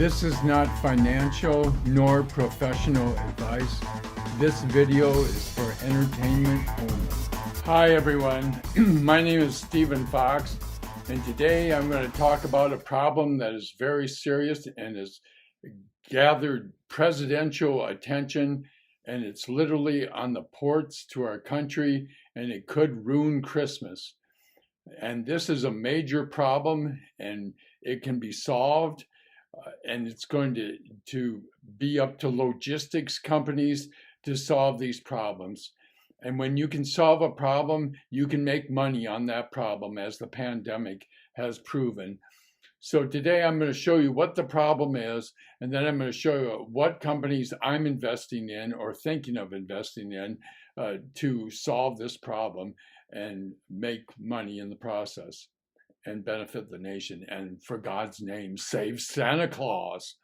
This is not financial nor professional advice. This video is for entertainment only. Hi everyone, my name is Stephen Fox, and today I'm going to talk about a problem that is very serious and has gathered presidential attention, and it's literally on the ports to our country, and it could ruin Christmas. And this is a major problem, and it can be solved. And it's going to be up to logistics companies to solve these problems. And when you can solve a problem, you can make money on that problem, as the pandemic has proven. So today I'm going to show you what the problem is, and then I'm going to show you what companies I'm investing in or thinking of investing in to solve this problem and make money in the process and benefit the nation, and for God's name, save Santa Claus.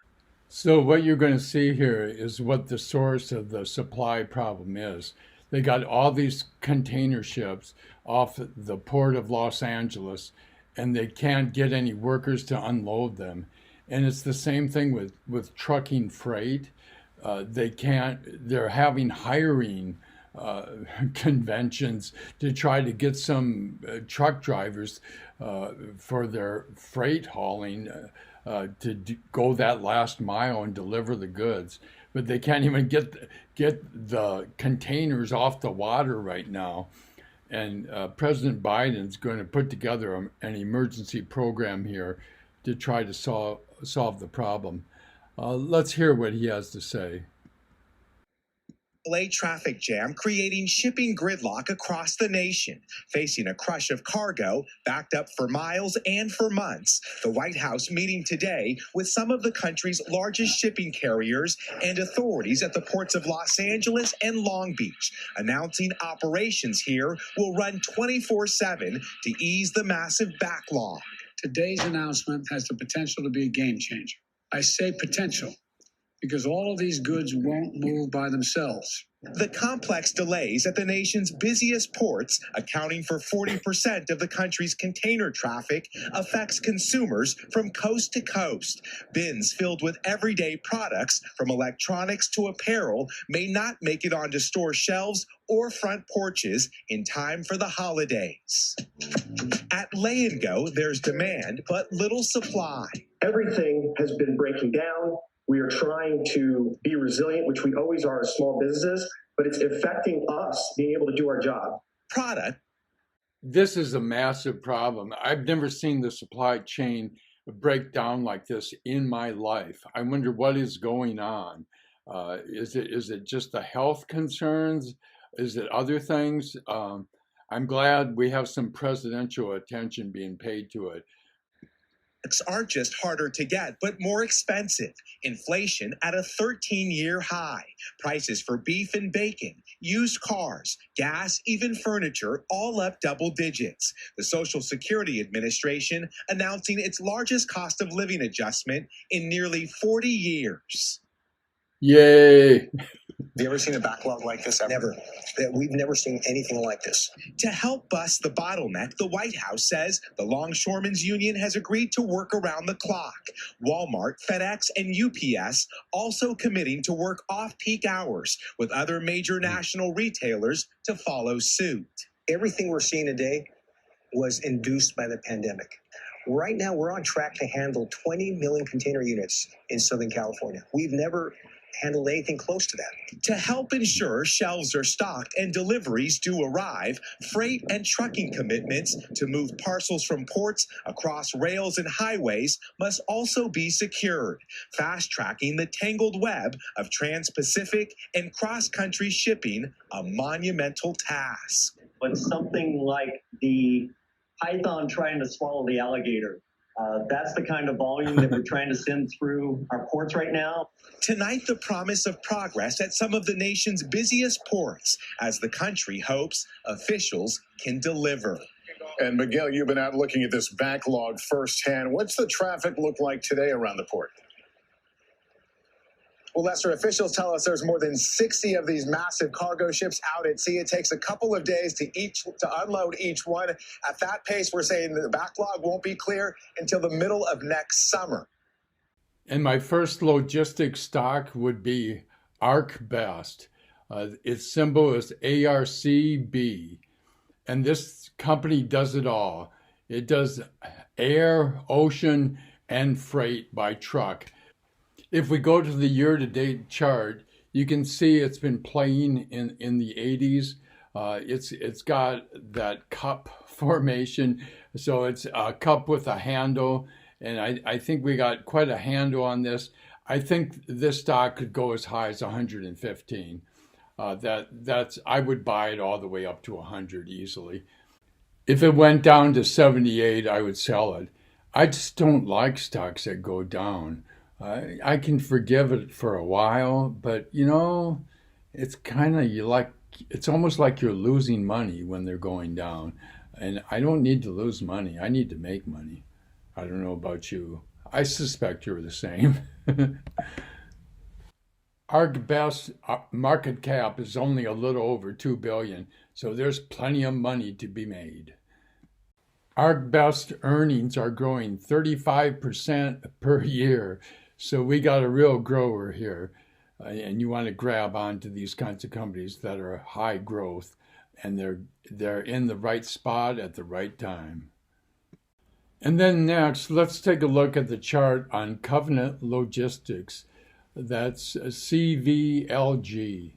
So what you're going to see here is what the source of the supply problem is. They got all these container ships off the port of Los Angeles, and they can't get any workers to unload them. And it's the same thing with trucking freight. They're having hiring conventions to try to get some truck drivers for their freight hauling go that last mile and deliver the goods. But they can't even get the containers off the water right now. And President Biden's going to put together an emergency program here to try to solve the problem. Let's hear what he has to say. LA traffic jam creating shipping gridlock across the nation, facing a crush of cargo backed up for miles and for months. The White House meeting today with some of the country's largest shipping carriers and authorities at the ports of Los Angeles and Long Beach, announcing operations here will run 24/7 to ease the massive backlog. Today's announcement has the potential to be a game changer. I say potential, because all of these goods won't move by themselves. The complex delays at the nation's busiest ports, accounting for 40% of the country's container traffic, affects consumers from coast to coast. Bins filled with everyday products, from electronics to apparel, may not make it onto store shelves or front porches in time for the holidays. At Lay & Go, there's demand, but little supply. Everything has been breaking down. We are trying to be resilient, which we always are as small businesses, but it's affecting us being able to do our job. Product. This is a massive problem. I've never seen the supply chain break down like this in my life. I wonder what is going on. Is it just the health concerns? Is it other things? I'm glad we have some presidential attention being paid to it. Aren't just harder to get, but more expensive. Inflation at a 13-year high. Prices for beef and bacon, used cars, gas, even furniture, all up double digits. The Social Security Administration announcing its largest cost of living adjustment in nearly 40 years. Yay! Have you ever seen a backlog like this ever? Never. We've never seen anything like this. To help bust the bottleneck, the White House says the Longshoremen's Union has agreed to work around the clock. Walmart, FedEx, and UPS also committing to work off-peak hours, with other major national retailers to follow suit. Everything we're seeing today was induced by the pandemic. Right now, we're on track to handle 20 million container units in Southern California. We've never handled anything close to that. To help ensure shelves are stocked and deliveries do arrive, freight and trucking commitments to move parcels from ports across rails and highways must also be secured, fast-tracking the tangled web of trans-Pacific and cross-country shipping, a monumental task. But something like the python trying to swallow the alligator. That's the kind of volume that we're trying to send through our ports right now. Tonight, the promise of progress at some of the nation's busiest ports as the country hopes officials can deliver. And Miguel, you've been out looking at this backlog firsthand. What's the traffic look like today around the port? Well, Lester, officials tell us there's more than 60 of these massive cargo ships out at sea. It takes a couple of days to unload each one. At that pace, we're saying the backlog won't be clear until the middle of next summer. And my first logistics stock would be ArcBest. Its symbol is ARCB. And this company does it all. It does air, ocean, and freight by truck. If we go to the year-to-date chart, you can see it's been playing in the 80s. It's got that cup formation, so it's a cup with a handle, and I think we got quite a handle on this. I think this stock could go as high as 115. That's I would buy it all the way up to 100 easily. If it went down to 78, I would sell it. I just don't like stocks that go down. I can forgive it for a while, but it's kind of it's almost like you're losing money when they're going down. And I don't need to lose money. I need to make money. I don't know about you. I suspect you're the same. ArcBest market cap is only a little over $2 billion, so there's plenty of money to be made. ArcBest earnings are growing 35% per year, so we got a real grower here. And you want to grab onto these kinds of companies that are high growth, and they're in the right spot at the right time. And then next, let's take a look at the chart on Covenant Logistics. That's CVLG.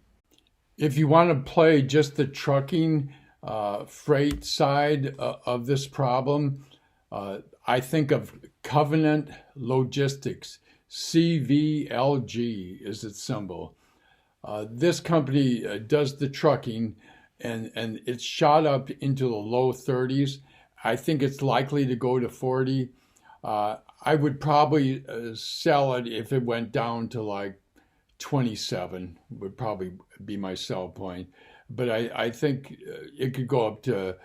If you want to play just the trucking freight side of this problem, I think of Covenant Logistics. CVLG is its symbol. This company does the trucking, and it's shot up into the low 30s. I think it's likely to go to 40. I would probably sell it if it went down to like 27, would probably be my sell point. But I think it could go up to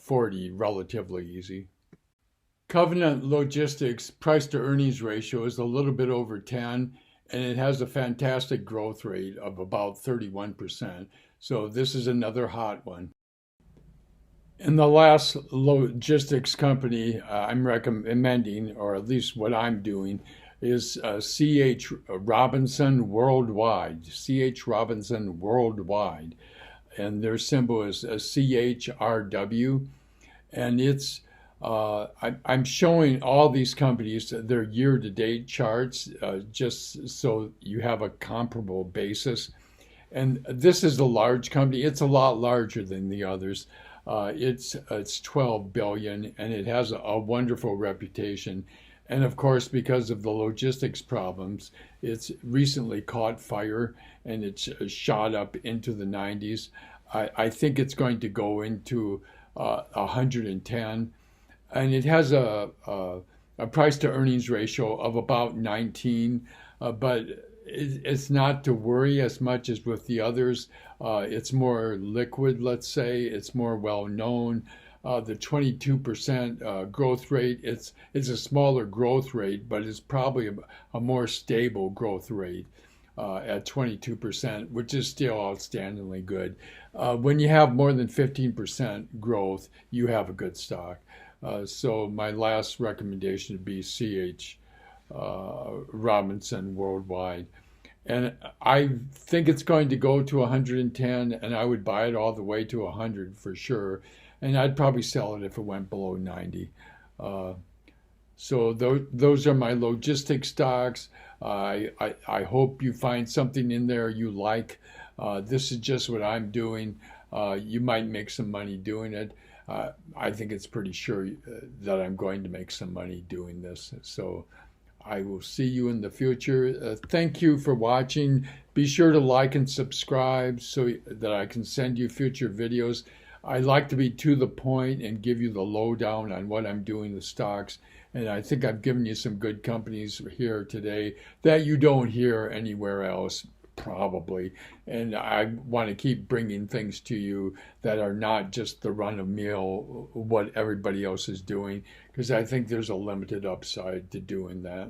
40 relatively easy. Covenant Logistics price to earnings ratio is a little bit over 10, and it has a fantastic growth rate of about 31%. So this is another hot one. And the last logistics company I'm recommending, or at least what I'm doing, is C.H. Robinson Worldwide. C.H. Robinson Worldwide. And their symbol is CHRW. And it's I'm showing all these companies their year-to-date charts just so you have a comparable basis. And this is a large company. It's a lot larger than the others. It's 12 billion, and it has a wonderful reputation. And of course, because of the logistics problems, it's recently caught fire, and it's shot up into the 90s. I think it's going to go into 110. And it has a price to earnings ratio of about 19, but it's not to worry as much as with the others. It's more liquid, let's say. It's more well known. The 22% growth rate, it's a smaller growth rate, but it's probably a more stable growth rate at 22%, which is still outstandingly good. When you have more than 15% growth, you have a good stock. So my last recommendation would be C.H. Robinson Worldwide. And I think it's going to go to 110, and I would buy it all the way to 100 for sure. And I'd probably sell it if it went below 90. So those are my logistics stocks. I hope you find something in there you like. This is just what I'm doing. You might make some money doing it. I think it's pretty sure that I'm going to make some money doing this. So I will see you in the future. Thank you for watching. Be sure to like and subscribe so that I can send you future videos. I like to be to the point and give you the lowdown on what I'm doing with stocks. And I think I've given you some good companies here today that you don't hear anywhere else, probably. And I want to keep bringing things to you that are not just the run-of-the-mill, what everybody else is doing, because I think there's a limited upside to doing that.